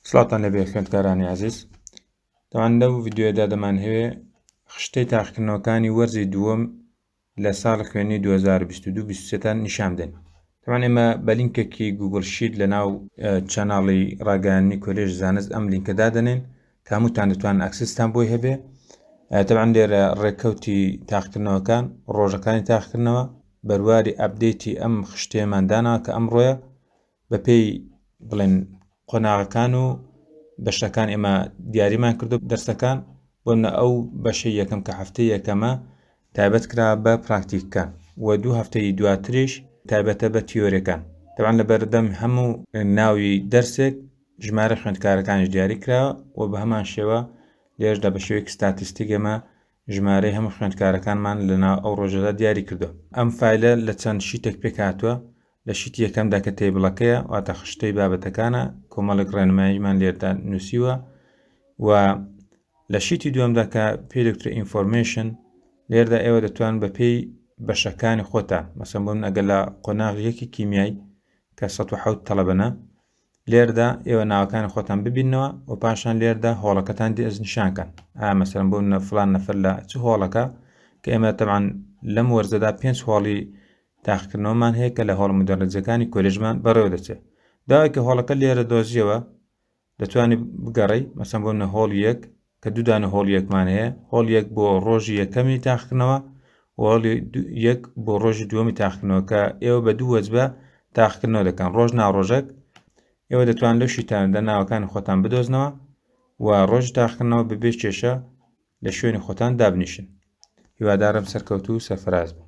سڵاتان لەبێ خوێندکارانی عەزیز. تەوان لەو ڤیدیۆدا دەمان هەوێ خشتەی تاقیکردنەوەکانی وەرزی دووەم لە ساڵی خوێنی 2022-23 نیشان بدەین. تەوان ئێمە بە لینکێکی گوگڵ شیت لە ناو چەناڵی ڕاگەیاندنی کۆلێژ زانست ئەم لینکە دادەنێن کە هەمووتان دەتوانن ئەکسستان بۆی هەبێ. تەوان لێرە ڕێککەوتی تاقیکردنەوەکان، ڕۆژەکانی تاقیکردنەوە، بەرواری ئەپدەیتی ئەم خشتەیەمان داناوە کە ئەمڕۆیە بەپێی بڵێن قۆناغەکان و بەشەکان ئێمە دیاریمان کردو دەرسەکان بۆ ئەو بەشەی یەکەم کە هەفتەی یەکەمە تایبەت کرا بە پراکتیکەکان و دوو هەفتەی دواتریش تایبەتە بە تیۆریەکان. تەوان لە بەردەم هەموو ناوی دەرسێک ژمارە خوێندکارەکانیش دیاری کراوە و بە هەمان شێوە لێرشدا بە شێوەیەکی ستاتیستیک ئێمە ژمارەی هەموو خوێندکارەکانمان لەناو ئەو ڕۆژەدا دیاری کردو. ئەم فایلە لە چەند شیتێک پێک هاتووە. لە شیتی یەکەمدا کە تێبڵەکەیە واتە خشتەی بابەتەکانە کۆمەڵێک ڕێنماییمان لێردا نووسیوە و لە شیتی دووەمدا کە پێی دەکترێت ئینفۆرمێشن لێردا ئێوە دەتوان بە پێی بەشەکانی خۆتان مەسەڵەن بۆ من ئەگەر لە قۆناغیەکی کیمیایی کە 107 تەڵەبەنە لێردا ئێوە ناوەکانی خۆتان ببینەوە و پاشان لێردا هۆڵەکەتان نیشانکەن. مەسەڵەن بۆ فڵان نەفەر لە چ هۆڵەکە کە ئێمە تەبعاً لەم وەرزەدا 5 هۆڵی تاقیکردنەوەمان هەیە کە لە هۆڵ مدەرەجەکانی کۆلێژمان بەڕێوە دەچێت. داوای کە هۆڵەکە لێرە دۆزیەوە دەتوانێت بگەڕی مەسەڵەن بۆ منە هۆڵ یەک کە دوودانە هۆڵ یەکمان هەیە، هۆڵ یەک بۆ ڕۆژی یەکەمی تاقیکردنەوە و هۆڵ یەک بۆ ڕۆژی دووەمی تاقیکردنەوە کە ئێوە بە دوو وەجبە تاقیکردنەوە دەکەن ڕۆژ ناڕۆژەک. ئێوە دەتوان لەو شیتانەدا ناوەکانی خۆتان بدۆزنەوە و ڕۆژی تاقیکردنەوە بەبێ کێشە لە شوێنی خۆتان دابنیشن. هیوادارم سەرکەوتوو و سەرفەراز بن.